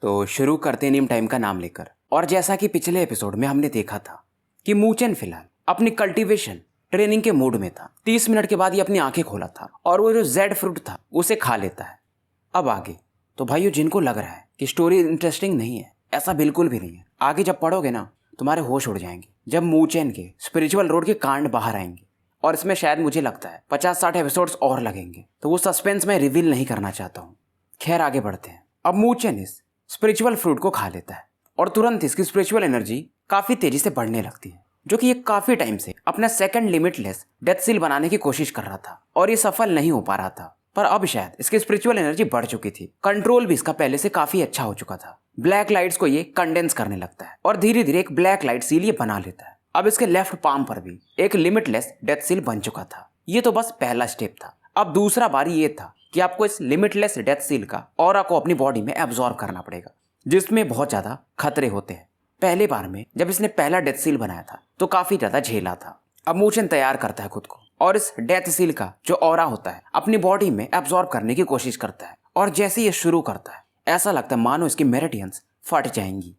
तो शुरू करते नीम टाइम का नाम लेकर। और जैसा कि पिछले एपिसोड में हमने देखा था कि मूचेन फिलहाल अपनी कल्टीवेशन ट्रेनिंग के मूड में था। 30 मिनट के बाद ये अपनी आंखें खोला था और वो जो जेड फ्रूट था उसे खा लेता है। अब आगे तो भाइयों, जिनको लग रहा है कि स्टोरी इंटरेस्टिंग नहीं है, ऐसा बिल्कुल भी नहीं है। आगे जब पढ़ोगे ना, तुम्हारे होश उड़ जाएंगे जब मूचेन के स्पिरिचुअल रोड के कांड बाहर आएंगे। और इसमें शायद मुझे लगता है 50-60 एपिसोड्स और लगेंगे, तो वो सस्पेंस मैं रिवील नहीं करना चाहता हूँ। खैर आगे बढ़ते हैं। अब मूचेन इस स्पिरिचुअल फ्रूट को खा लेता है और तुरंत इसकी स्पिरिचुअल एनर्जी काफी तेजी से बढ़ने लगती है, जो कि ये काफी टाइम से अपना सेकंड लिमिटलेस डेथ सील बनाने की कोशिश कर रहा था और ये सफल नहीं हो पा रहा था। पर अब शायद इसकी स्पिरिचुअल एनर्जी बढ़ चुकी थी, कंट्रोल भी इसका पहले से काफी अच्छा हो चुका था। ब्लैक लाइट्स को ये कंडेंस करने लगता है और धीरे धीरे एक ब्लैक लाइट सील ये बना लेता है। अब इसके लेफ्ट पाम पर भी एक लिमिटलेस डेथ सील बन चुका था। ये तो बस पहला स्टेप था। अब दूसरा बारी ये था कि आपको इस लिमिटलेस डेथ सील का ऑरा को अपनी बॉडी में एब्जॉर्ब करना पड़ेगा, जिसमें बहुत ज्यादा खतरे होते हैं। पहले बार में जब इसने पहला डेथ सील बनाया था तो काफी ज्यादा झेला था। अब मूचेन तैयार करता है खुद को और इस डेथ सील का जो ऑरा होता है अपनी बॉडी में एब्जॉर्ब करने की कोशिश करता है। और जैसे ये शुरू करता है, ऐसा लगता है मानो इसकी मेरिडियंस फट जाएंगी,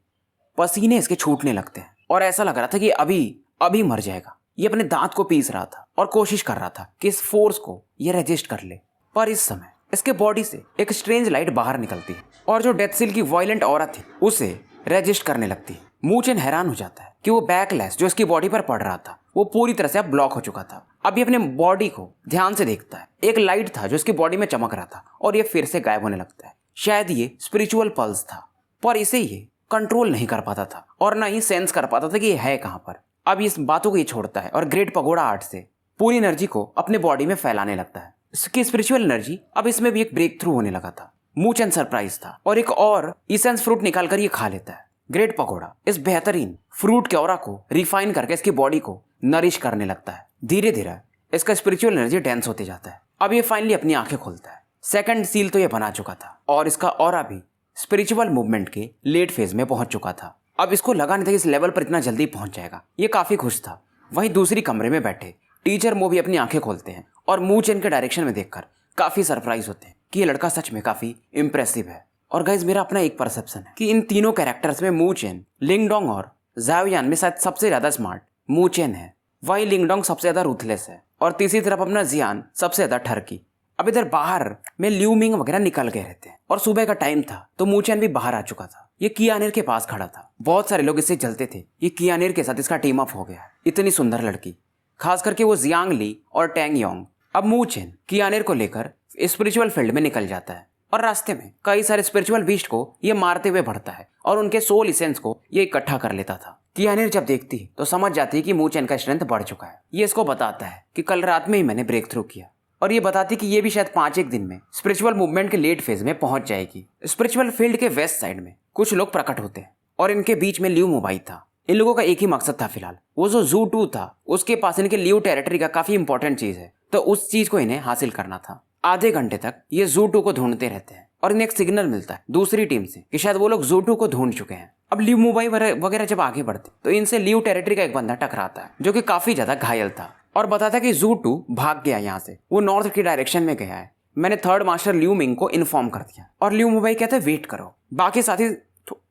पसीने इसके छूटने लगते हैं और ऐसा लग रहा था कि अभी मर जाएगा। ये अपने दांत को पीस रहा था और कोशिश कर रहा था कि इस फोर्स को ये रेजिस्ट कर ले। पर इस समय इसके बॉडी से एक स्ट्रेंज लाइट बाहर निकलती है और जो डेथ सील की वायलेंट ऑरा थी उसे रेजिस्ट करने लगती है। मूचेन हैरान हो जाता है कि वो बैकलैश जो इसकी बॉडी पर पड़ रहा था वो पूरी तरह से अब ब्लॉक हो चुका था। अब ये अपने बॉडी को ध्यान से देखता है। एक लाइट था जो इसकी बॉडी में चमक रहा था और ये फिर से गायब होने लगता है। शायद ये स्पिरिचुअल पल्स था, पर इसे ये कंट्रोल नहीं कर पाता था और ना ही सेंस कर पाता था कि ये है कहां पर। अब इस बातों को ये छोड़ता है और ग्रेट पगोड़ा आर्ट से पूरी एनर्जी को अपने बॉडी में फैलाने लगता है। इसकी स्पिरिचुअल एनर्जी अब इसमें भी एक ब्रेक थ्रू होने लगा था। मूचेन सरप्राइज था और एक और इसेंस फ्रूट निकालकर ये खा लेता है। ग्रेट पगोड़ा इस बेहतरीन फ्रूट के ऑरा को रिफाइन करके इसकी बॉडी को नरिश करने लगता है। धीरे धीरे इसका स्पिरिचुअल एनर्जी डेंस होते जाता है। अब ये फाइनली अपनी आंखें खोलता है। सेकंड सील तो ये बना चुका था और इसका ऑरा भी स्पिरिचुअल मूवमेंट के लेट फेज में पहुंच चुका था। अब इसको लगा नहीं था कि इस लेवल पर इतना जल्दी पहुंच जाएगा। ये काफी खुश था। वहीं दूसरी कमरे में बैठे टीचर मो भी अपनी आंखें खोलते हैं और मूचेन के डायरेक्शन में देखकर काफी सरप्राइज होते हैं कि ये लड़का सच में काफी इंप्रेसिव है। और गाइज, मेरा अपना एक परसेप्शन है कि इन तीनों कैरेक्टर्स में मूचेन, लिंगडोंग और ज़ाओयान में शायद सबसे ज्यादा स्मार्ट मूचेन है। वहीं लिंगडोंग सबसे ज्यादा रूथलेस है और तीसरी तरफ अपना जियान सबसे ज्यादा ठरकी। अब इधर बाहर में ल्यू मिंग वगैरह निकल गए रहते हैं और सुबह का टाइम था तो मूचेन भी बाहर आ चुका था। ये कियानेर के पास खड़ा था। बहुत सारे लोग इससे जलते थे। ये कियानेर के साथ इसका टीम अप हो गया। इतनी सुंदर लड़की, खास करके वो जियांग ली और टैंग योंग। अब मूचेन कियानेर को लेकर स्पिरिचुअल फील्ड में निकल जाता है और रास्ते में कई सारे स्पिरिचुअल बीस्ट को ये मारते हुए बढ़ता है और उनके सोल इसेंस को ये इकट्ठा कर लेता था। कियानेर जब देखती है तो समझ जाती है कि मूचेन का स्ट्रेंथ बढ़ चुका है। ये इसको बताता है कि कल रात में ही मैंने ब्रेक थ्रू किया और ये बताती कि ये भी शायद 5-1 दिन में स्पिरिचुअल मूवमेंट के लेट फेज में पहुंच जाएगी। स्पिरिचुअल फील्ड के वेस्ट साइड में कुछ लोग प्रकट होते हैं और इनके बीच में ल्यू मोबाई था। इन लोगों का एक ही मकसद था फिलहाल, वो जो ज़ू 2 था उसके पास इनके ल्यू टेरिटरी का काफी इंपॉर्टेंट चीज है, तो उस चीज को इन्हें हासिल करना था। आधे घंटे तक ये ज़ू 2 को ढूंढते रहते हैं और इन्हें एक सिग्नल मिलता है दूसरी टीम से कि शायद वो लोग ज़ू 2 को ढूंढ चुके हैं। अब ल्यू मोबाई वगैरह जब आगे बढ़ते तो इनसे ल्यू टेरिटरी का एक बंदा टकराता है जो कि काफी ज्यादा घायल था और बताता है कि ज़ू 2 भाग गया यहाँ से, वो नॉर्थ की डायरेक्शन में गया है। मैंने थर्ड मास्टर ल्यू मिंग को इन्फॉर्म कर दिया। और ल्यू मोबाई कहते हैं वेट करो। बाकी साथी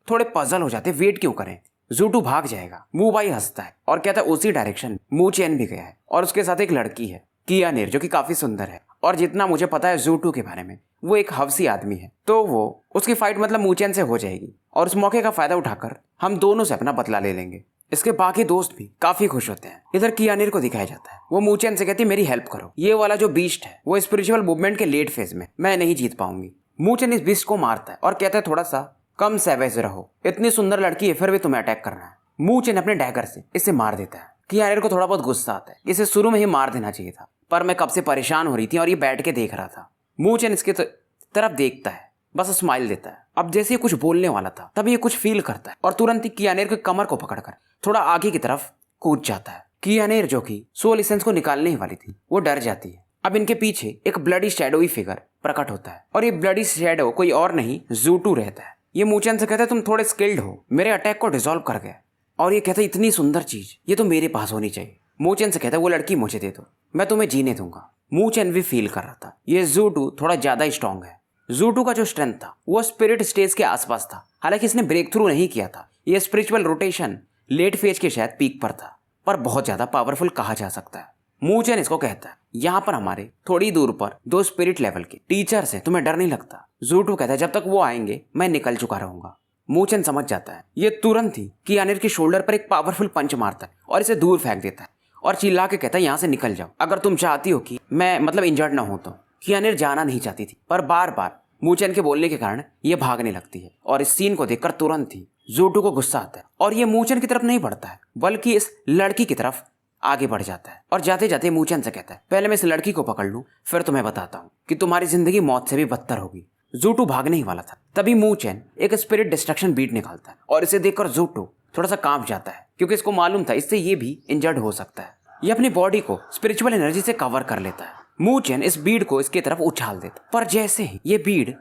थोड़े पजल हो जाते, वेट क्यों करें, ज़ू 2 भाग जाएगा। मोबाई हंसता है और कहता है उसी डायरेक्शन मूचेन भी गया है और उसके साथ एक लड़की है कियानेर जो कि काफी सुंदर है। और जितना मुझे पता है ज़ू 2 के बारे में, वो एक हवसी आदमी है, तो वो उसकी फाइट मतलब मूचेन से हो जाएगी और उस मौके का फायदा उठाकर हम दोनों से अपना बदला ले लेंगे। इसके बाकी दोस्त भी काफी खुश होते हैं। इधर कियानेर को दिखाया जाता है, वो मूचेन से कहती है मेरी हेल्प करो, ये वाला जो बीस्ट है वो स्पिरिचुअल मूवमेंट के लेट फेज में, मैं नहीं जीत पाऊंगी। मूचेन इस बीस्ट को मारता है और कहता है थोड़ा सा कम सैवेज रहो, इतनी सुंदर लड़की है फिर भी तुम्हें अटैक करना है। मूचेन अपने डैगर से इसे मार देता है। कियानेर को थोड़ा बहुत गुस्सा आता है, इसे शुरू में ही मार देना चाहिए था, पर मैं कब से परेशान हो रही थी और ये बैठ के देख रहा था। मूचेन इसके तरफ देखता है, बस स्माइल देता है। अब जैसे ये कुछ बोलने वाला था तभी ये कुछ फील करता है और तुरंत ही कियानेर के कमर को पकड़कर थोड़ा आगे की तरफ कूद जाता है। कियानेर जो कि सोल इसेंस को निकालने ही वाली थी वो डर जाती है। अब इनके पीछे एक ब्लडी शैडोई फिगर प्रकट होता है और ये ब्लडी शैडो कोई और नहीं ज़ू 2 रहता है। ये मूचेन से कहता है तुम थोड़े स्किल्ड हो, मेरे अटैक को डिसॉल्व कर गए। और ये कहता है इतनी सुंदर चीज ये तो मेरे पास होनी चाहिए। मूचेन से कहता है वो लड़की मुझे दे दो, मैं तुम्हें जीने दूंगा। मूचेन भी फील कर रहा था ये ज़ू 2 थोड़ा ज्यादा स्ट्रांग है। ज़ूटू का जो स्ट्रेंथ था वो स्पिरिट स्टेज के आसपास था। हालांकि इसने ब्रेक थ्रू नहीं किया था, ये स्पिरिचुअल रोटेशन लेट फेज के शायद पीक पर था, पर बहुत ज्यादा पावरफुल कहा जा सकता है। मूचेन इसको कहता है, यहाँ पर हमारे थोड़ी दूर पर 2 स्पिरिट लेवल के टीचर से तुम्हें डर नहीं लगता? ज़ूटू कहता है, जब तक वो आएंगे मैं निकल चुका रहूंगा। मूचेन समझ जाता है। ये तुरंत ही कियानिर के शोल्डर पर एक पावरफुल पंच मारता है और इसे दूर फेंक देता है और चिल्ला के कहता है, यहाँ से निकल जाओ, अगर तुम चाहती हो कि मैं इंजर्ड ना हो तो। कियानिर जाना नहीं चाहती थी, पर बार बार मूचेन के बोलने के कारण ये भागने लगती है और इस सीन को देखकर तुरंत ही ज़ूटू को गुस्सा आता है और ये मूचेन की तरफ नहीं बढ़ता है बल्कि इस लड़की की तरफ आगे बढ़ जाता है और जाते जाते मूचेन से कहता है, पहले मैं इस लड़की को पकड़ लूं, फिर तुम्हें बताता हूँ कि तुम्हारी जिंदगी मौत से भी बदतर होगी। ज़ूटू भागने ही वाला था, तभी मूचेन एक स्पिरिट डिस्ट्रक्शन बीट निकालता है और इसे देखकर ज़ूटू थोड़ा सा कांप जाता है क्योंकि इसको मालूम था इससे ये भी इंजर्ड हो सकता है। ये अपनी बॉडी को स्पिरिचुअल एनर्जी से कवर कर लेता है। मूचेन इस बीड को इसकी तरफ उछाल देता, पर जैसे ही ये बीड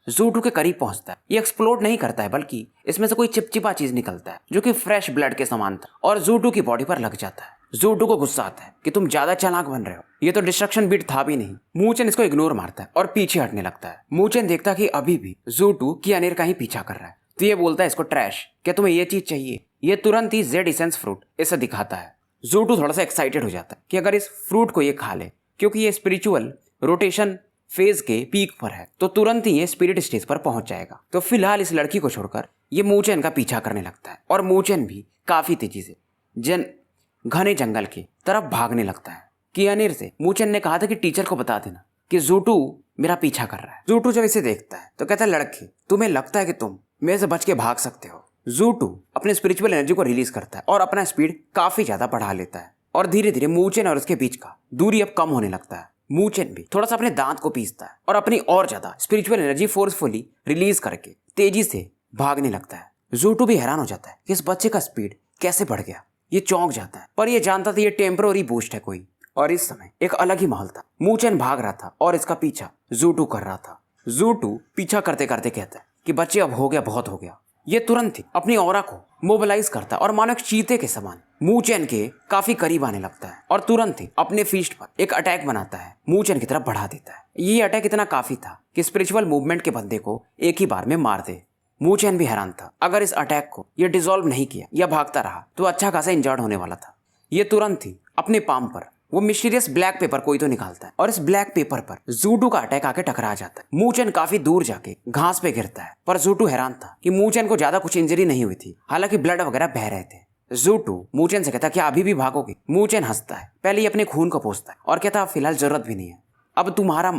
ज़ूटू के करीब पहुंचता है, ये एक्सप्लोड नहीं करता है बल्कि इसमें से कोई चिपचिपा चीज निकलता है जो कि फ्रेश ब्लड के समान था और ज़ूटू की बॉडी पर लग जाता है। ज़ूटू को गुस्सा आता है कि तुम ज्यादा चालाक बन रहे हो, ये तो डिस्ट्रक्शन बीट था भी नहीं। मूचेन इसको इग्नोर मारता है और पीछे हटने लगता है। मूचेन देखता कि अभी भी ज़ूटू कियानिर का ही पीछा कर रहा है, तो ये बोलता है इसको, ट्रैश, क्या तुम्हें ये चीज चाहिए? ये तुरंत ही जेड इसेंस फ्रूट इसे दिखाता है। ज़ूटू थोड़ा सा एक्साइटेड हो जाता है कि अगर इस फ्रूट को ये खा ले, क्योंकि ये स्पिरिचुअल रोटेशन फेज के पीक पर है, तो तुरंत ही ये स्पिरिट स्टेज पर पहुंच जाएगा। तो फिलहाल इस लड़की को छोड़कर ये मूचेन का पीछा करने लगता है और मूचेन भी काफी तेजी से घने जंगल की तरफ भागने लगता है। कियानिर से मूचेन ने कहा था कि टीचर को बता देना कि ज़ूटू मेरा पीछा कर रहा है। ज़ूटू जब इसे देखता है तो कहता है, लड़के, तुम्हें लगता है कि तुम मेरे से बच के भाग सकते हो? ज़ूटू अपने स्पिरिचुअल एनर्जी को रिलीज करता है और अपना स्पीड काफी ज्यादा बढ़ा लेता है और धीरे धीरे मूचेन और उसके बीच का दूरी अब कम होने लगता है। मूचेन भी थोड़ा सा अपने दांत को पीसता है और अपनी और ज्यादा स्पिरिचुअल एनर्जी फोर्सफुली रिलीज करके तेजी से भागने लगता है। ज़ूटू भी हैरान हो जाता है कि इस बच्चे का स्पीड कैसे बढ़ गया। ये चौंक जाता है, पर ये जानता था ये टेम्पररी बूस्ट है कोई। और इस समय एक अलग ही माहौल था। मूचेन भाग रहा था और इसका पीछा ज़ूटू कर रहा था। ज़ूटू पीछा करते करते कहता है कि बच्चे, अब हो गया, बहुत हो गया। ये तुरंत ही अपनी ऑरा को मोबिलाइज करता है और मानो एक चीते के समान मूचेन के काफी करीब आने लगता है और तुरंत ही अपने फीस्ट पर एक अटैक बनाता है, मूचेन की तरफ बढ़ा देता है। ये अटैक इतना काफी था कि स्पिरिचुअल मूवमेंट के बंदे को एक ही बार में मार दे। मूचेन भी हैरान था, अगर इस अटैक को ये डिसॉल्व नहीं किया या भागता रहा तो अच्छा खासा इंजर्ड होने वाला था। ये तुरंत ही अपने पाम पर वो मिस्टीरियस ब्लैक पेपर कोई तो निकालता है और इस ब्लैक पेपर पर ज़ूटू का अटैक आके टकरा जाता है। मूचेन काफी दूर जाके घास पे गिरता है, पर ज़ूटू हैरान था कि मूचेन को ज्यादा कुछ इंजरी नहीं हुई थी, हालांकि ब्लड वगैरह बह रहे थे। ज़ूटू मूचेन से कहता है, क्या अभी भी भागोगे? मूचेन हंसता है, पहले ही अपने खून को पोंछता है और कहता, फिलहाल जरूरत भी नहीं है, अब तुम्हारा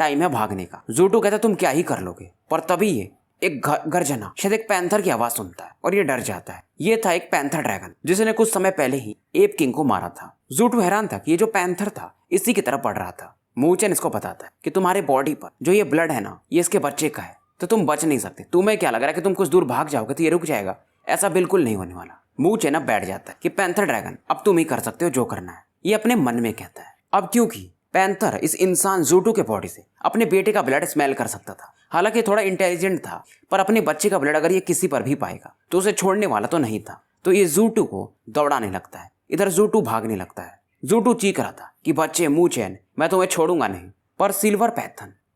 टाइम है भागने का। ज़ूटू कहता, तुम क्या ही कर लोगे? पर तभी ये एक गर्जना, शायद एक पैंथर की आवाज सुनता है और ये डर जाता है। ये था एक पैंथर ड्रैगन जिसने कुछ समय पहले ही एप किंग को मारा था। ज़ूटू हैरान था कि ये जो पैंथर था इसी की तरफ बढ़ रहा था। मूचेन इसको बताता है कि तुम्हारे बॉडी पर जो ये ब्लड है ना, ये इसके बच्चे का है, तो तुम बच नहीं सकते। तुम्हें क्या लग रहा है कि तुम कुछ दूर भाग जाओगे तो ये रुक जाएगा? ऐसा बिल्कुल नहीं होने वाला। मूचेन अब बैठ जाता है कि पैंथर ड्रैगन, अब तुम ही कर सकते हो जो करना है, ये अपने मन में कहता है। अब क्योंकि पैंथर इस इंसान ज़ूटू के बॉडी से अपने बेटे का ब्लड स्मेल कर सकता था, हालांकि थोड़ा इंटेलिजेंट था, पर अपने बच्चे का ब्लड अगर ये किसी पर भी पाएगा तो उसे छोड़ने वाला तो नहीं था। तो ये ज़ूटू को दौड़ाने लगता है, इधर ज़ूटू भागने लगता है। ज़ूटू चीख रहा था कि बच्चे, मूचेन, मैं तुम्हें छोड़ूंगा नहीं। पर सिल्वर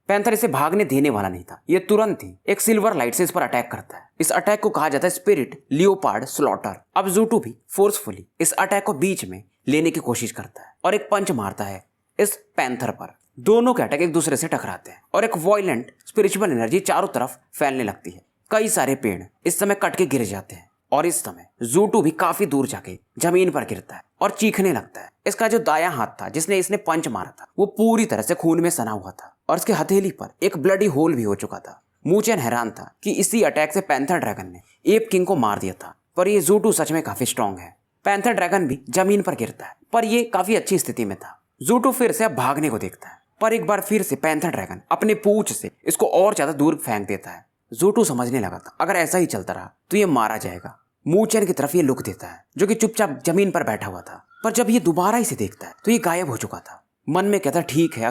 पैंथर इसे भागने देने वाला नहीं था। ये तुरंत ही एक सिल्वर लाइट से इस पर अटैक करता है। इस अटैक को कहा जाता है स्पिरिट लियोपार्ड स्लॉटर। अब ज़ूटू भी फोर्सफुली इस अटैक को बीच में लेने की कोशिश करता है और एक पंच मारता है इस पैंथर पर। दोनों के अटैक एक दूसरे से टकराते हैं और एक वॉयलेंट स्पिरिचुअल एनर्जी चारों तरफ फैलने लगती है। कई सारे पेड़ इस समय कट के गिर जाते हैं और इस समय ज़ूटू भी काफी दूर जाके जमीन पर गिरता है और चीखने लगता है। इसका जो दायां हाथ था जिसने इसने पंच मारा था वो पूरी तरह से खून में सना हुआ था और इसके हथेली पर एक ब्लडी होल भी हो चुका था। मूचेन हैरान था कि इसी अटैक से पैंथर ड्रैगन ने एप किंग को मार दिया था, पर ये ज़ूटू सच में काफी स्ट्रांग है। पैंथर ड्रैगन भी जमीन पर गिरता है, पर ये काफी अच्छी स्थिति में था। ज़ूटू फिर से अब भागने को देखता है, पर एक बार फिर से पैंथर ड्रैगन अपने पूंछ से इसको और ज्यादा दूर फेंक देता है। ज़ूटू समझने लगा था अगर ऐसा ही चलता रहा तो ये मारा जाएगा। मूचेन की तरफ ये लुक देता है जो कि चुपचाप जमीन पर बैठा हुआ था, पर जब ये दोबारा इसे देखता है तो ये गायब हो चुका था। मन में कहता, ठीक है,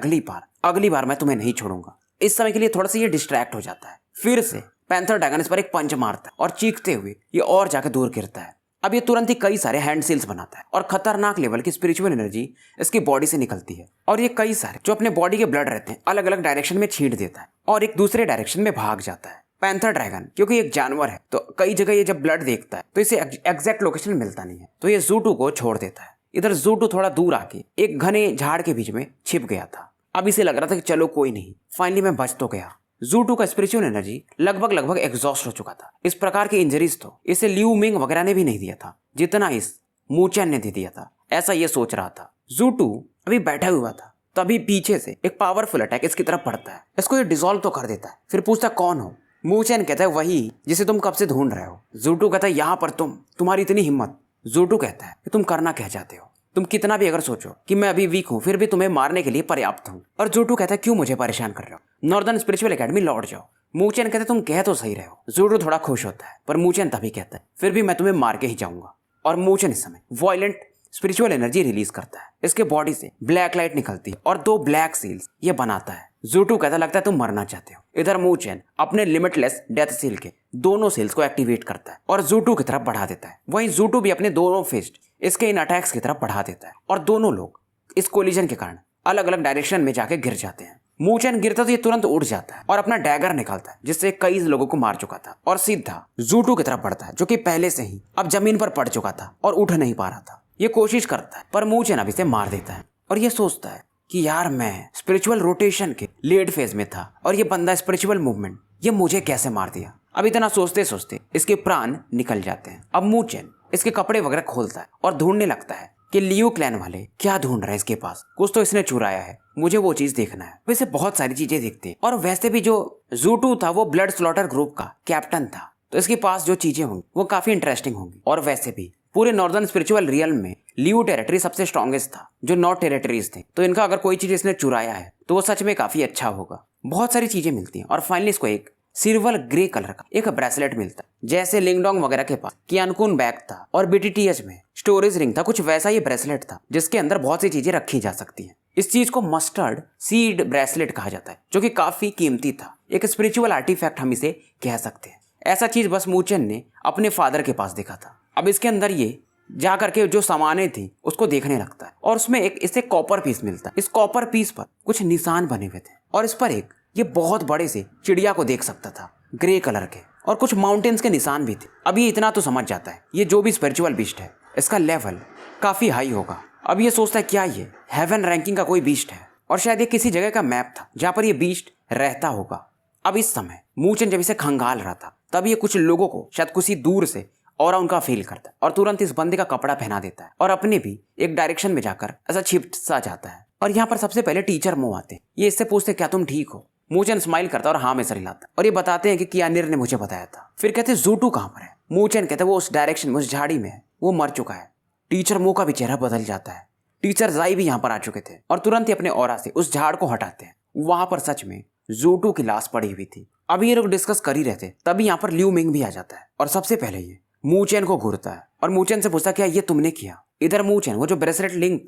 अगली बार मैं तुम्हें नहीं छोड़ूंगा। इस समय के लिए थोड़ा सा ये डिस्ट्रैक्ट हो जाता है। फिर से पैंथर ड्रैगन इस पर एक पंच मारता है और चीखते हुए ये और जाके दूर गिरता है अब ये तुरंत ही कई सारे हैंड सील्स बनाता है और खतरनाक लेवल की स्पिरिचुअल एनर्जी इसकी बॉडी से निकलती है और ये कई सारे जो अपने बॉडी के ब्लड रहते हैं अलग अलग डायरेक्शन में छींट देता है और एक दूसरे डायरेक्शन में भाग जाता है। पैंथर ड्रैगन क्योंकि एक जानवर है तो कई जगह ये जब ब्लड देखता है तो इसे एग्जैक्ट लोकेशन मिलता नहीं है, तो ये ज़ूटू को छोड़ देता है। इधर ज़ूटू थोड़ा दूर आके एक घने झाड़ के बीच में छिप गया था। अब इसे लग रहा था कि चलो कोई नहीं, फाइनली मैं बच तो गया। ज़ूटू का स्पिरिचुअल एनर्जी लगभग एग्जॉस्ट हो चुका था। इस प्रकार के इंजरीज तो इसे लियू मिंग वगैरह ने भी नहीं दिया था जितना इस मूचेन ने दे दिया था, ऐसा ये सोच रहा था। ज़ूटू अभी बैठा हुआ था, तभी पीछे से एक पावरफुल अटैक इसकी तरफ पड़ता है। इसको ये डिसॉल्व तो कर देता है। फिर पूछता कौन हो? मूचेन कहता है वही जिसे तुम कब से ढूंढ रहे हो। ज़ूटू कहता है यहाँ पर तुम्हारी इतनी हिम्मत। ज़ूटू कहता है कि तुम करना क्या चाहते हो? तुम कितना भी अगर सोचो कि मैं अभी वीक हूँ फिर भी तुम्हें मारने के लिए पर्याप्त हूँ। और ज़ूटू कहता है क्यों मुझे परेशान कर रहे हो, नॉर्दर्न स्पिरिचुअल एकेडमी लौट जाओ। मूचेन कहते तुम कह तो सही रहे हो। ज़ूटू थोड़ा खुश होता है पर मूचेन तभी कहता है फिर भी मैं तुम्हें मार के ही जाऊंगा। और मूचेन इस समय वॉयलेंट स्पिरिचुअल एनर्जी रिलीज करता है। इसके बॉडी से ब्लैक लाइट निकलती है और 2 ब्लैक सील्स ये बनाता है। ज़ूटू कहता लगता है तुम मरना चाहते हो। इधर मूचेन अपने लिमिटलेस डेथ सील के दोनों सेल्स को एक्टिवेट करता है और ज़ूटू की तरफ बढ़ा देता है। वहीं ज़ूटू भी अपने दोनों फिस्ट इसके इन अटैक्स की तरफ बढ़ा देता है और दोनों लोग इस कोलिजन के कारण अलग अलग डायरेक्शन में जाके गिर जाते हैं। मूचेन गिरता तो ये तुरंत उड़ जाता है और अपना डैगर निकालता है जिससे कई लोगों को मार चुका था और सीधा ज़ूटू की तरफ बढ़ता है जो कि पहले से ही अब जमीन पर पड़ चुका था और उठ नहीं पा रहा था। ये कोशिश करता है पर मूचेन अब इसे मार देता है और ये सोचता है कि यार मैं स्पिरिचुअल रोटेशन के लेट फेज में था और ये बंदा स्पिरिचुअल मूवमेंट ये मुझे कैसे मार दिया। अब इतना सोचते सोचते इसके प्राण निकल जाते हैं। अब मूचेन इसके कपड़े वगैरह खोलता है और ढूंढने लगता है कि लियू क्लैन वाले क्या ढूंढ रहे हैं इसके पास, कुछ तो इसने चुराया है, मुझे वो चीज देखना है। वैसे बहुत सारी चीजें दिखती है और वैसे भी जो ज़ूटू था वो ब्लड स्लॉटर ग्रुप का कैप्टन था तो इसके पास जो चीजें होंगी वो काफी इंटरेस्टिंग होंगी। और वैसे भी पूरे नॉर्दर्न स्पिरिचुअल रियल में लियू टेरिटरी सबसे स्ट्रॉन्गेस्ट था जो 9 टेरिटरीज थे, तो इनका अगर कोई चीज इसने चुराया है तो वो सच में काफी अच्छा होगा। बहुत सारी चीजें मिलती हैं और फाइनली इसको एक सिल्वर ग्रे कलर का एक ब्रेसलेट मिलता है। जैसे लिंगडोंग वगैरह के पास कियानकुन बैग था और बीटीटीएच में स्टोरेज रिंग था, कुछ वैसा ये ब्रेसलेट था जिसके अंदर बहुत सी चीजें रखी जा सकती हैं। इस चीज को मस्टर्ड सीड ब्रेसलेट कहा जाता है जो कि काफी कीमती था, एक स्पिरिचुअल आर्टिफैक्ट हम इसे कह सकते हैं। ऐसा चीज बस मूचेन ने अपने फादर के पास देखा था। अब इसके अंदर ये जा करके जो सामानें थी उसको देखने लगता है और उसमें एक इसे कॉपर पीस मिलता है। इस कॉपर पीस पर कुछ निशान बने हुए थे और इस पर एक ये बहुत बड़े से चिड़िया को देख सकता था ग्रे कलर के और कुछ माउंटेन्स के निशान भी थे। अब ये इतना तो समझ जाता है ये जो भी स्पिरिचुअल बीस्ट है इसका लेवल काफी हाई होगा। अब ये सोचता है क्या ये हेवन रैंकिंग का कोई बीस्ट है और शायद ये किसी जगह का मैप था जहाँ पर ये बीस्ट रहता होगा। अब इस समय मूचेन जब इसे खंगाल रहा था तब ये कुछ लोगों को शायद कुछ दूर से और उनका फील करता है और तुरंत इस बंदे का कपड़ा पहना देता है और अपने भी एक डायरेक्शन में जाकर ऐसा छिप सा जाता है। और यहाँ पर सबसे पहले टीचर मो आते हैं। ये इससे पूछते क्या तुम ठीक हो? मूचेन स्माइल करता है और हाँ में सर हिलाता और ये बताते हैं कि कियानिर ने मुझे बताया था। फिर कहते हैं ज़ूटू कहाँ पर है? मूचेन कहते हैं वो उस डायरेक्शन में उस झाड़ी में है, वो मर चुका है। टीचर मो का भी चेहरा बदल जाता है। टीचर जाई भी यहाँ पर आ चुके थे और तुरंत ही अपने ऑरा से उस झाड़ को हटाते हैं। वहां पर सच में ज़ूटू की लाश पड़ी हुई थी। अभी ये लोग डिस्कस कर ही रहे थे तभी यहाँ पर लियू मिंग भी आ जाता है और सबसे पहले ये मूचेन को घूरता है और मूचेन से पूछता क्या ये तुमने किया? इधर मूचेन वो जो ब्रेसलेट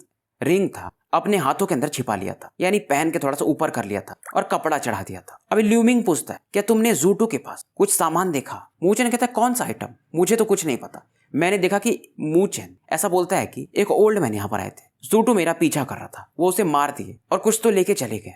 रिंग था अपने हाथों के अंदर छिपा लिया था, यानी पहन के थोड़ा सा ऊपर कर लिया था और कपड़ा चढ़ा दिया था। अभी लियू मिंग पूछता है क्या तुमने ज़ूटू के पास कुछ सामान देखा? मूचेन कहता है कौन सा आइटम? मुझे तो कुछ नहीं पता। मैंने देखा कि मूचेन ऐसा बोलता है कि एक ओल्ड मैन यहाँ पर आए थे, ज़ूटू मेरा पीछा कर रहा था, वो उसे मार दिए और कुछ तो लेके चले गए।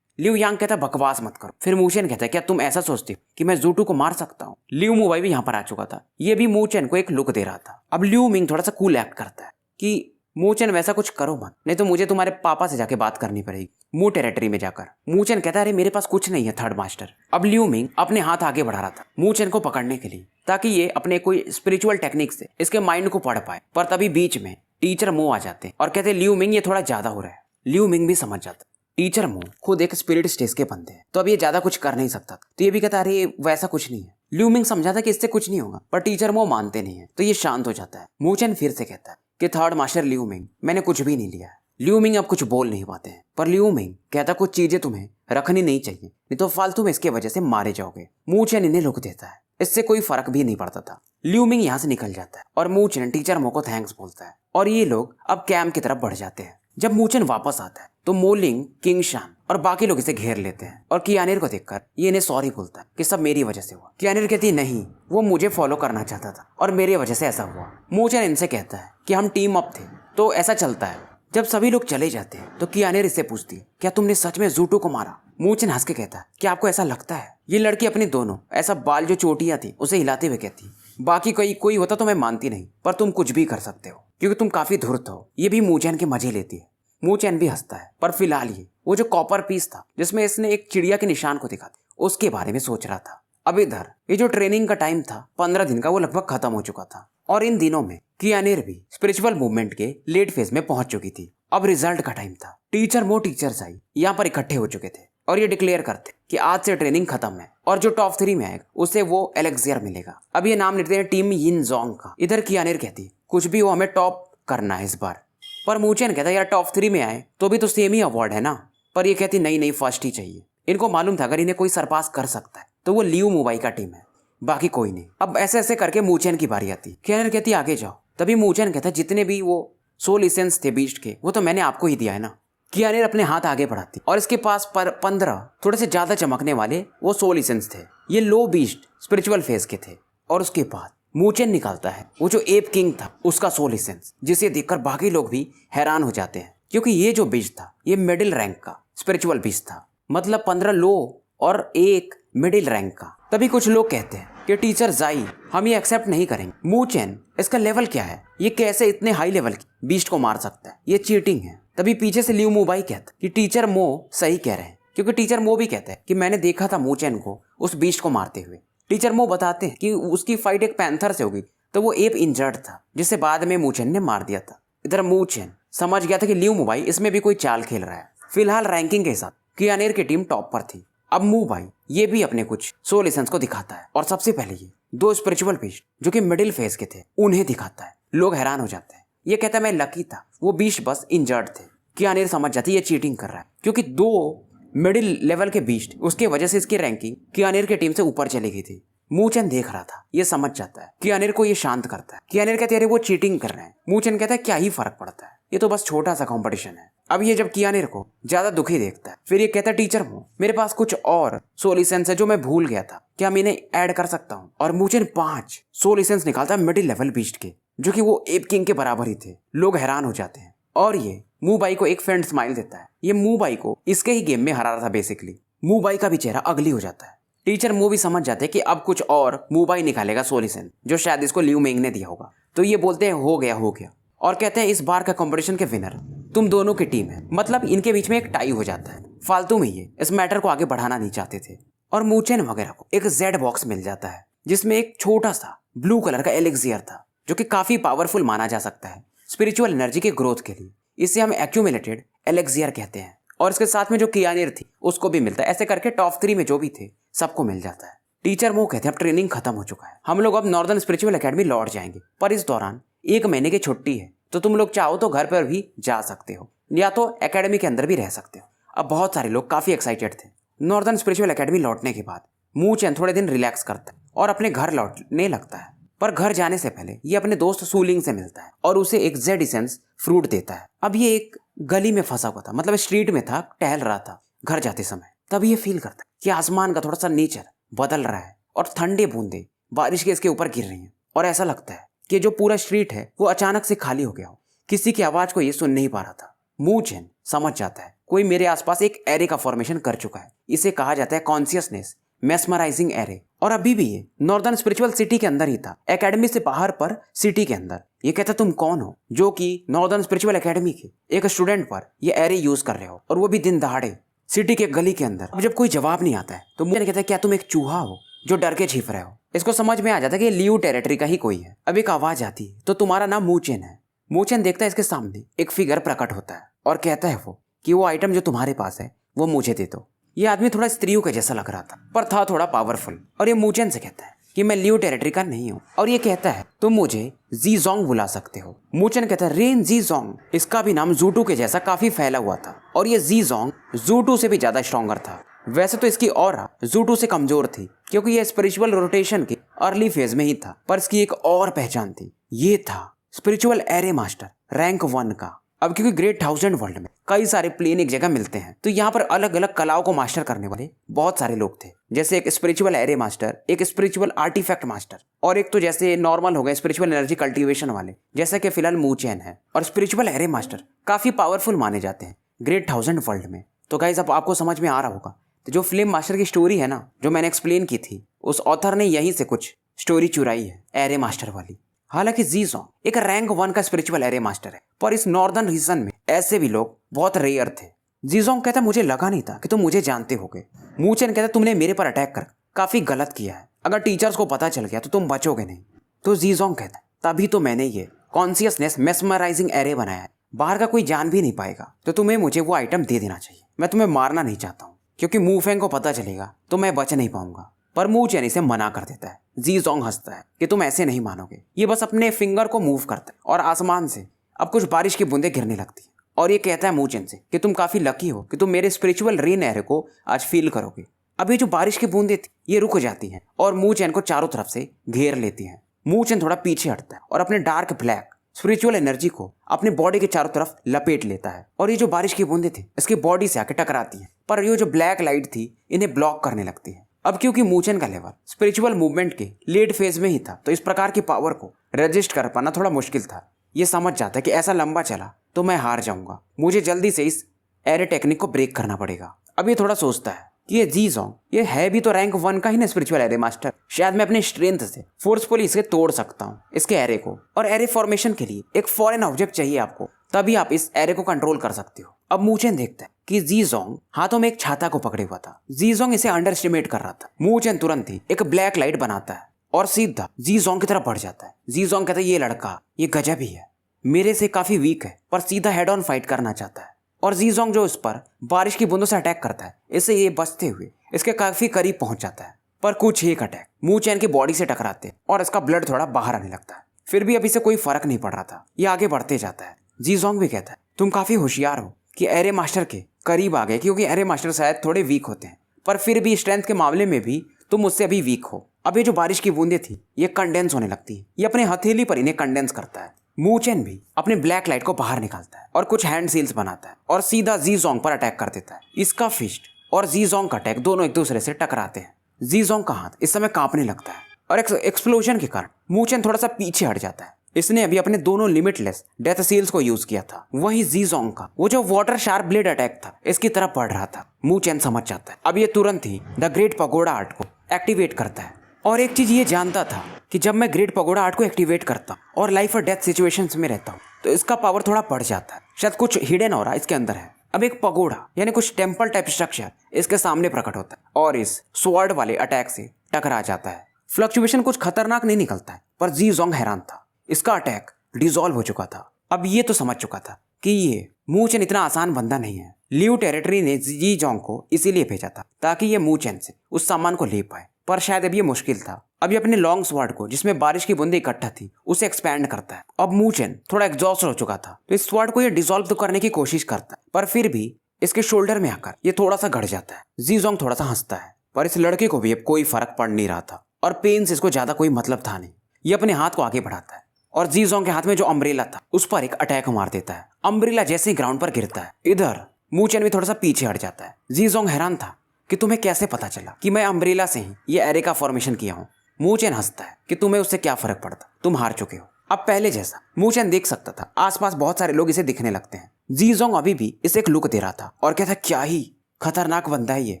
लियू यांग कहता है बकवास मत करो। फिर मूचेन कहता है क्या तुम ऐसा सोचती हो कि मैं ज़ूटू को मार सकता हूँ? लियू मुवाई भी यहाँ पर आ चुका था, ये भी मूचेन को एक लुक दे रहा था। अब लियू मिंग थोड़ा सा कूल एक्ट करता है कि मूचेन वैसा कुछ करो मत, नहीं तो मुझे तुम्हारे पापा से जाके बात करनी पड़ेगी मू टेरिटरी में जाकर। मूचेन कहता है अरे मेरे पास कुछ नहीं है थर्ड मास्टर। अब लियू मिंग अपने हाथ आगे बढ़ा रहा था मूचेन को पकड़ने के लिए ताकि ये अपने कोई स्पिरिचुअल टेक्निक से इसके माइंड को पढ़ पाए, पर तभी बीच में टीचर मो आ जाते और कहते लियू मिंग ये थोड़ा ज्यादा हो रहा है। लियू मिंग भी समझ जाता टीचर मो खुद एक स्पिरिट स्टेज के बंदे हैं तो अब ये ज्यादा कुछ कर नहीं सकता, तो ये भी कहता अरे वैसा कुछ नहीं है। लियू मिंग समझाता कि इससे कुछ नहीं होगा पर टीचर मो मानते नहीं है तो ये शांत हो जाता है। मूचेन फिर से कहता है कि थर्ड मास्टर लियू मिंग मैंने कुछ भी नहीं लिया। लियू मिंग अब कुछ बोल नहीं पाते हैं पर लियू मिंग कहता कुछ चीजें तुम्हें रखनी नहीं चाहिए नहीं तो फालतू में इसके वजह से मारे जाओगे। मूचेन इन्हें रुक देता है, इससे कोई फर्क भी नहीं पड़ता था। लियू मिंग यहाँ से निकल जाता है और मूचेन टीचर मो को थैंक्स बोलता है और ये लोग अब कैंप की तरफ बढ़ जाते हैं। जब मूचेन वापस आता है तो मोलिंग, किंगशान और बाकी लोग इसे घेर लेते हैं और कियानिर को देखकर ये इन्हें सॉरी बोलता है कि सब मेरी वजह से हुआ। कियानिर कहती है नहीं वो मुझे फॉलो करना चाहता था और मेरी वजह से ऐसा हुआ। मूचेन इनसे कहता है कि हम टीम अप थे, तो ऐसा चलता है। जब सभी लोग चले जाते हैं तो कियानेर इससे पूछती है, क्या तुमने सच में ज़ूटू को मारा? मूचेन हंस के कहता है, क्या आपको ऐसा लगता है? ये लड़की अपनी दोनों ऐसा बाल जो चोटियां थी उसे हिलाते हुए कहती, बाकी कोई होता तो मैं मानती नहीं, पर तुम कुछ भी कर सकते हो क्योंकि तुम काफी धूर्त हो। ये भी मूचेन के मजे लेती है। मूचेन भी हंसता है, पर फिलहाल ये वो जो कॉपर पीस था जिसमें इसने एक चिड़िया के निशान को दिखा था उसके बारे में सोच रहा था। अब इधर ये जो ट्रेनिंग का टाइम था 15 दिन का, वो लगभग खत्म हो चुका था और इन दिनों में कियानेर भी स्पिरिचुअल मूवमेंट के लेट फेज में पहुंच चुकी थी। अब रिजल्ट का टाइम था। टीचर्स आई यहाँ पर इकट्ठे हो चुके थे और ये डिक्लेयर करते कि आज से ट्रेनिंग खत्म है और जो टॉप 3 में आएगा उसे वो एलेक्सियर मिलेगा। अब ये नाम लेते हैं टीम यिन जोंग का। इधर कियानेर कहती, कुछ भी हो, हमें टॉप करना है इस बार। पर मूचेन कहता, यार टॉप 3 में आए तो भी तो सेम ही अवार्ड है ना। पर ये कहती, नहीं फर्स्ट ही चाहिए। इनको मालूम था अगर इन्हें कोई सरपास कर सकता है तो वो लियू मुबाई का टीम है, बाकी कोई नहीं। अब ऐसे ऐसे करके मूचेन की बारी आती। कियानेर कहती, आगे जाओ। तभी मूचेन कहता, जितने भी वो सोल इसेंस थे बीस्ट के, वो तो मैंने आपको ही दिया है ना। कियानेर अपने हाथ आगे बढ़ाती और इसके पास 15 थोड़े से ज्यादा चमकने वाले वो सोल इसेंस थे। ये लो बीस्ट स्पिरिचुअल फेज के थे। और उसके बाद मूचेन निकालता है वो जो एप किंग था उसका सोल इसेंस, जिसे देखकर बाकी लोग भी हैरान हो जाते हैं क्योंकि ये जो बीस्ट था ये मिडिल रैंक का स्पिरिचुअल बीस्ट था, मतलब 15 लो और 1 मिडिल रैंक का। तभी कुछ लोग कहते हैं कि टीचर जाई, हम ये एक्सेप्ट नहीं करेंगे। मूचेन, इसका लेवल क्या है? ये कैसे इतने हाई लेवल की बीस्ट को मार सकता है? ये चीटिंग है। तभी पीछे से लियू मुबाई कहता कि टीचर मो सही कह रहे हैं, क्योंकि टीचर मो भी कहते हैं कि मैंने देखा था मूचेन को उस बीस्ट को मारते हुए। टीचर मो बताते हैं कि उसकी फाइट एक पैंथर से होगी, तो वो एप इंजर्ड था जिसे बाद में मूचेन ने मार दिया था। इधर मूचेन समझ गया था कि लियू मुबाई इसमें भी कोई चाल खेल रहा है। फिलहाल रैंकिंग के हिसाब कियानेर की टीम टॉप पर थी। अब मुबाई ये भी अपने कुछ सोल एसेंस को दिखाता है और सबसे पहले ये 2 स्पिरिचुअल बीस्ट जो कि मिडिल फेज के थे उन्हें दिखाता है। लोग हैरान हो जाते हैं। ये कहता है मैं लकी था, वो बीस्ट बस इंजर्ड थे। कियानेर समझ जाती है ये चीटिंग कर रहा है क्योंकि 2 मिडिल लेवल के बीस्ट, उसके वजह से इसकी रैंकिंग कियानेर की टीम से ऊपर चली गई थी। मूचेन देख रहा था, ये समझ जाता है। कियानेर को ये शांत करता है। कियानेर कहते हैं अरे वो चीटिंग कर रहे हैं। मूचेन कहता है क्या ही फर्क पड़ता है, ये तो बस छोटा सा कंपटीशन है। अब ये जब कियानेर को ज्यादा दुखी देखता है फिर ये कहता है टीचर मो, मेरे पास कुछ और सोल इसेंस है जो मैं भूल गया था, क्या मैं इन्हें ऐड कर सकता हूँ? और मूचेन 5 सोल इसेंस निकालता है मिडिल लेवल बीस्ट के, जो कि वो एप किंग के बराबर ही थे। लोग हैरान हो जाते हैं और ये मुबाई को एक फ्रेंड स्माइल देता है। ये मुबाई को इसके ही गेम में हरा रहा था बेसिकली। मुबाई का भी चेहरा अगली हो जाता है। टीचर मो भी समझ जाते हैं कि अब कुछ और मुबाई निकालेगा सोल इसेंस, जो शायद इसको लियू मेंग ने दिया होगा। तो ये बोलते हैं हो गया और कहते हैं इस बार का कंपटीशन के विनर तुम दोनों की टीम है। मतलब इनके बीच में एक टाई हो जाता है। फालतू में ये इस मैटर को आगे बढ़ाना नहीं चाहते थे। और मूचेन वगैरह को एक जेड बॉक्स मिल जाता है जिसमें एक छोटा सा ब्लू कलर का एलेक्सियर था जो कि काफी पावरफुल माना जा सकता है स्पिरिचुअल एनर्जी के ग्रोथ के लिए। इसे हम एक्यूमुलेटेड एलेक्सियर कहते हैं। और इसके साथ में जो कियानेर थी उसको भी मिलता है। ऐसे करके टॉप 3 में जो भी थे सबको मिल जाता है। टीचर मो कहते हैं अब ट्रेनिंग खत्म हो चुका है, हम लोग अब नॉर्दर्न स्पिरिचुअल एकेडमी लौट जाएंगे, पर इस दौरान 1 महीने की छुट्टी है, तो तुम लोग चाहो तो घर पर भी जा सकते हो या तो एकेडमी के अंदर भी रह सकते हो। अब बहुत सारे लोग काफी एक्साइटेड थे। नॉर्दर्न स्पिरिचुअल एकेडमी लौटने के बाद मूचेन थोड़े दिन रिलैक्स करता है और अपने घर लौटने लगता है। पर घर जाने से पहले ये अपने दोस्त सूलिंग से मिलता है और उसे एक जेड इसेंस फ्रूट देता है। अब ये एक गली में फंसा हुआ था, मतलब स्ट्रीट में था, टहल रहा था घर जाते समय। तब ये फील करता है कि आसमान का थोड़ा सा नेचर बदल रहा है और ठंडे बूंदे बारिश के इसके ऊपर गिर रही हैं और ऐसा लगता है कि जो पूरा स्ट्रीट है वो अचानक से खाली हो गया हो। किसी की आवाज को ये सुन नहीं पा रहा था। मूचेन समझ जाता है कोई मेरे आसपास एक एरे का फॉर्मेशन कर चुका है। इसे कहा जाता है कॉन्शियसनेस मेस्मराइजिंग एरे। और अभी भी ये नॉर्दर्न स्पिरिचुअल सिटी के अंदर ही था, एकेडमी से बाहर पर सिटी के अंदर। ये कहता तुम कौन हो जो कि नॉर्दर्न स्पिरिचुअल एकेडमी के एक स्टूडेंट पर ये एरे यूज कर रहे हो, और वो भी दिन दहाड़े सिटी के गली के अंदर। अब जब कोई जवाब नहीं आता है तो मूचेन कहता है क्या तुम एक चूहा हो जो डर के छिप रहे हो? इसको समझ में आ जाता है कि लियू टेरिटरी का ही कोई है। अब एक आवाज आती है तो तुम्हारा नाम मूचेन है। मूचेन देखता है इसके सामने एक फिगर प्रकट होता है और कहता है वो कि वो आइटम जो तुम्हारे पास है वो मुझे दे दो। ये आदमी थोड़ा स्त्रियों के जैसा लग रहा था पर था थोड़ा पावरफुल। और ये मूचेन से कहता है कि मैं लियू टेरिटरी का नहीं हूँ, और ये कहता है तुम मुझे जी जोंग बुला सकते हो। मूचेन कहता है रेन जी जोंग। इसका भी नाम जूटू के जैसा काफी फैला हुआ था और ये जी जोंग जूटू से भी ज्यादा स्ट्रॉन्गर था। वैसे तो इसकी ऑरा जूटू से कमजोर थी क्योंकि ये स्पिरिचुअल रोटेशन के अर्ली फेज में ही था, पर इसकी एक और पहचान थी, ये था स्पिरिचुअल एरे मास्टर रैंक 1 का। अब क्योंकि ग्रेट 1000 वर्ल्ड में कई सारे प्लेन एक जगह मिलते हैं, तो यहाँ पर अलग अलग कलाओं को मास्टर करने वाले बहुत सारे लोग थे। जैसे एक स्पिरिचुअल एरे मास्टर, एक स्पिरिचुअल आर्टिफैक्ट मास्टर, और एक तो जैसे नॉर्मल हो गए स्पिरिचुअल एनर्जी कल्टीवेशन वाले, जैसा कि फिलहाल मू चेन है। और स्पिरिचुअल एरे मास्टर काफी पावरफुल माने जाते हैं ग्रेट 1000 वर्ल्ड में। तो गाइस अब आपको समझ में आ रहा होगा, तो जो फ्लेम मास्टर की स्टोरी है ना, जो मैंने एक्सप्लेन की थी, उस ऑथर ने यहीं से कुछ स्टोरी चुराई है एरे मास्टर वाली। हालांकि ज़ीज़ोंग एक रैंक 1 का स्पिरिचुअल एरे मास्टर है, पर इस नॉर्दर्न रीजन में ऐसे भी लोग बहुत रेयर थे। ज़ीज़ोंग कहता मुझे लगा नहीं था कि तुम मुझे जानते होगे। मू चेन कहता तुमने मेरे पर अटैक कर काफी गलत किया है, अगर टीचर्स को पता चल गया तो तुम बचोगे नहीं। तो ज़ीज़ोंग कहता तभी तो मैंने ये कॉन्शियसनेस मेस्मराइजिंग एरे बनाया है, बाहर का कोई जान भी नहीं पाएगा, तो तुम्हें मुझे वो आइटम दे देना चाहिए। मैं तुम्हें मारना नहीं चाहता हूँ, क्योंकि मू फेंग को पता चलेगा तो मैं बच नहीं पाऊंगा। पर मू चेन इसे मना कर देता है। ज़ीज़ोंग हंसता है कि तुम ऐसे नहीं मानोगे। ये बस अपने फिंगर को मूव करता है और आसमान से अब कुछ बारिश की बूंदें गिरने लगती है, और ये कहता है मू चेन से कि तुम काफी लकी हो कि तुम मेरे स्पिरिचुअल रेन एरे को आज फील करोगे। अब ये जो बारिश की बूंदें थी ये रुक जाती हैं और मू चेन को चारों तरफ से घेर लेती हैं। मू चेन थोड़ा पीछे हटता है और अपने डार्क ब्लैक स्पिरिचुअल एनर्जी को अपने बॉडी के चारों तरफ लपेट लेता है, और ये जो बारिश की बूंदें थी इसकी बॉडी से आके टकराती हैं, पर ये जो ब्लैक लाइट थी इन्हें ब्लॉक करने लगती है। अब क्योंकि मू चेन का लेवल स्पिरिचुअल मूवमेंट के लेट फेज में ही था, तो इस प्रकार की पावर को रजिस्ट कर पाना थोड़ा मुश्किल था। ये समझ जाता है कि ऐसा लंबा चला तो मैं हार जाऊंगा, मुझे जल्दी से इस एरे टेक्निक को ब्रेक करना पड़ेगा। अब ये थोड़ा सोचता है कि ये ज़ीज़ोंग ये है भी तो रैंक 1 का ही ना स्पिरिचुअल एरे मास्टर, शायद मैं अपने स्ट्रेंथ से फोर्सफुली इसे तोड़ सकता हूँ इसके एरे को। और एरे फॉर्मेशन के लिए एक फॉरेन ऑब्जेक्ट चाहिए आपको, तभी आप इस एरे को कंट्रोल कर सकते हो। अब मू चेन देखता है कि ज़ीज़ोंग हाथों में एक छाता को पकड़े हुआ था। ज़ीज़ोंग इसे अंडर एस्टिमेट कर रहा था। मू चेन तुरंत ही एक ब्लैक लाइट बनाता है और सीधा ज़ीज़ोंग की तरफ बढ़ जाता है। ज़ीज़ोंग कहता है ये लड़का ये गजब ही है, मेरे से काफी वीक है, पर सीधा हेड ऑन फाइट करना चाहता है। और ज़ीज़ोंग जो इस पर बारिश की बूंदों से अटैक करता है, इससे ये बचते हुए इसके काफी करीब पहुंच जाता है। पर कुछ एक अटैक मू चेन की बॉडी से टकराते और इसका ब्लड थोड़ा बाहर आने लगता है। फिर भी अभी से कोई फर्क नहीं पड़ रहा था, ये आगे बढ़ते जाता है। ज़ीज़ोंग भी कहता है तुम काफी होशियार हो कि एरे मास्टर के करीब आ गए, क्योंकि एरे मास्टर शायद थोड़े वीक होते हैं, पर फिर भी स्ट्रेंथ के मामले में भी तुम मुझसे अभी वीक हो। अब ये जो बारिश की बूंदें थी ये कंडेंस होने लगती है, ये अपने हथेली पर इन्हें कंडेंस करता है। मू चेन भी अपने ब्लैक लाइट को बाहर निकालता है और कुछ हैंड सील्स बनाता है और सीधा ज़ीज़ोंग पर अटैक कर देता है। इसका फिस्ट और ज़ीज़ोंग का अटैक दोनों एक दूसरे से टकराते हैं। ज़ीज़ोंग का हाथ इस समय कांपने लगता है और एक्सप्लोजन के कारण मू चेन थोड़ा सा पीछे हट जाता है। इसने अभी अपने दोनों लिमिटलेस डेथ सील्स को यूज किया था। वहीं ज़ीज़ोंग का वो जो वाटर शार्प ब्लेड अटैक था इसकी तरफ बढ़ रहा था। मू चेन समझ जाता है। अब ये तुरंत ही द ग्रेट पगोडा आर्ट को एक्टिवेट करता है, और एक चीज ये जानता था कि जब मैं ग्रेट पगोडा आर्ट को एक्टिवेट करता हूँ और लाइफ और डेथ सिचुएशंस में रहता हूँ तो इसका पावर थोड़ा बढ़ जाता है। शायद कुछ हिडन हो रहा है इसके अंदर है। अब एक पगोडा यानी कुछ टेम्पल टाइप स्ट्रक्चर इसके सामने प्रकट होता है और इस स्वॉर्ड वाले अटैक से टकरा जाता है। फ्लक्चुएशन कुछ खतरनाक नहीं निकलता है, पर ज़ीज़ोंग हैरान था, इसका अटैक डिसॉल्व हो चुका था। अब ये तो समझ चुका था कि ये मू चेन इतना आसान बंदा नहीं है। लियू टेरिटरी ने ज़ीज़ोंग को इसीलिए भेजा था ताकि ये मू चेन से उस सामान को ले पाए, पर शायद अब ये मुश्किल था। अब ये अपने लॉन्ग स्वॉर्ड को जिसमें बारिश की बूंदें इकट्ठा थी उसे एक्सपैंड करता है। अब मू चेन थोड़ा एग्जॉस्ट हो चुका था, तो इस स्वॉर्ड को ये डिसॉल्व तो करने की कोशिश करता है, पर फिर भी इसके शोल्डर में आकर ये थोड़ा सा घट जाता है। ज़ीज़ोंग थोड़ा सा हंसता है, पर इस लड़के को भी अब कोई फर्क पड़ नहीं रहा था और पेन से इसको ज्यादा कोई मतलब था नहीं। ये अपने हाथ को आगे बढ़ाता है और ज़ीज़ोंग के हाथ में जो अम्ब्रेला था उस पर एक अटैक मार देता है। अम्ब्रेला जैसे ही ग्राउंड पर गिरता है, इधर मू चेन भी थोड़ा सा पीछे हट जाता है। ज़ीज़ोंग हैरान था कि तुम्हें कैसे पता चला कि मैं अम्ब्रेला से ही ये एरे का फॉर्मेशन किया हूँ। मू चेन हंसता है कि तुम्हें उससे क्या फर्क पड़ता, तुम हार चुके हो। अब पहले जैसा मू चेन देख सकता था, आसपास बहुत सारे लोग इसे दिखने लगते हैं। ज़ीज़ोंग अभी भी इसे एक लुक दे रहा था और कहता क्या ही खतरनाक बंदा है ये,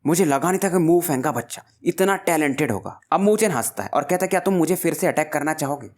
मुझे लगा नहीं था कि मू फेंग का बच्चा इतना टैलेंटेड होगा। अब मू चेन हंसता है और कहता क्या तुम मुझे फिर से अटैक करना चाहोगे?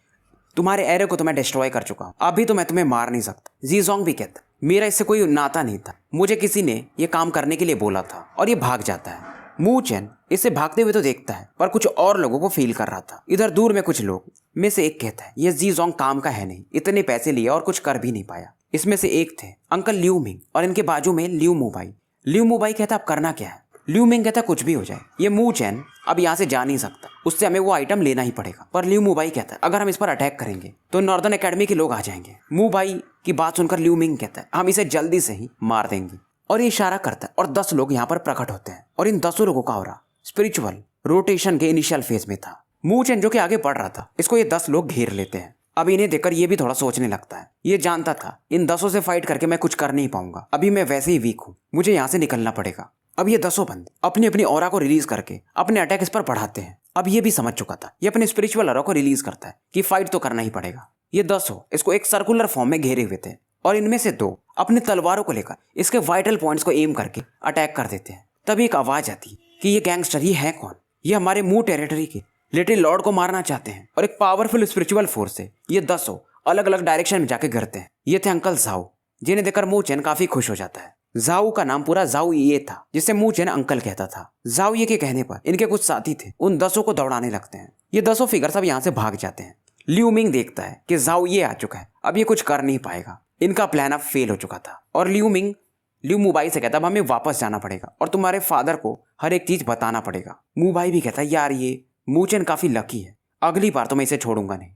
तुम्हारे एरे को तो मैं डिस्ट्रॉय कर चुका हूँ, अभी तो मैं तुम्हें मार नहीं सकता। ज़ीज़ोंग भी कहता मेरा इससे कोई नाता नहीं था, मुझे किसी ने ये काम करने के लिए बोला था, और ये भाग जाता है। मू चेन इसे भागते हुए तो देखता है, पर कुछ और लोगों को फील कर रहा था। इधर दूर में कुछ लोग में से एक कहता है ये ज़ीज़ोंग काम का है नहीं, इतने पैसे लिए और कुछ कर भी नहीं पाया। इसमें से एक थे अंकल ल्यू मिंग और इनके बाजू में ल्यू मुबाई। ल्यू मुबाई कहता अब करना क्या है? ल्यू मिंग कहता कुछ भी हो जाए, ये मू चेन अब यहाँ से जा नहीं सकता, उससे हमें वो आइटम लेना ही पड़ेगा। पर ल्यू मुबाई कहता है अगर हम इस पर अटैक करेंगे तो नॉर्दर्न एकेडमी के लोग आ जाएंगे। मुबाई की बात सुनकर ल्यू मिंग कहता है हम इसे जल्दी से ही मार देंगे, और ये इशारा करता है और 10 लोग यहाँ पर प्रकट होते हैं, और इन 10 लोगों का ऑरा स्पिरिचुअल रोटेशन के इनिशियल फेज में था। मू चेन जो कि आगे बढ़ रहा था, इसको ये 10 लोग घेर लेते हैं। अब इन्हें देखकर ये भी थोड़ा सोचने लगता है। ये जानता था इन 10 से फाइट करके मैं कुछ कर नहीं पाऊंगा, अभी मैं वैसे ही वीक हूँ, मुझे यहाँ से निकलना पड़ेगा। अब ये 10 बंदे अपनी अपनी ऑरा को रिलीज करके अपने अटैक इस पर बढ़ाते हैं। अब ये भी समझ चुका था, ये अपने स्पिरिचुअल ऑरा को रिलीज करता है कि फाइट तो करना ही पड़ेगा। ये 10 इसको एक सर्कुलर फॉर्म में घेरे हुए थे और इनमें से 2 अपनी तलवारों को लेकर इसके वाइटल पॉइंट्स को एम करके अटैक कर देते हैं। तभी एक आवाज आती है कि ये गैंगस्टर ये है कौन, ये हमारे मू टेरिटरी के लिटिल लॉर्ड को मारना चाहते हैं और एक पावरफुल स्पिरिचुअल फोर्स से ये 10 अलग अलग डायरेक्शन में जाके गिरते हैं। ये थे अंकल झाऊ, जिन्हें देखकर मू चेन काफी खुश हो जाता है। झाऊ का नाम पूरा झाऊ ये था, जिसे मू चेन अंकल कहता था। झाऊ ये के कहने पर इनके कुछ साथी थे उन 10 को दौड़ाने लगते हैं। ये 10 फिगर सब यहाँ से भाग जाते हैं। लियू मिंग देखता है कि झाऊ ये आ चुका है, अब ये कुछ कर नहीं पाएगा, इनका प्लान अब फेल हो चुका था। और लियू मुबाई से कहता है अब हमें वापस जाना पड़ेगा और तुम्हारे फादर को हर एक चीज बताना पड़ेगा। मुबाई भी कहता है यार ये मू चेन काफी लकी है, अगली बार तो मैं इसे छोड़ूंगा नहीं।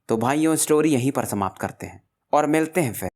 तो भाइयों स्टोरी यहीं पर समाप्त करते हैं और मिलते हैं फिर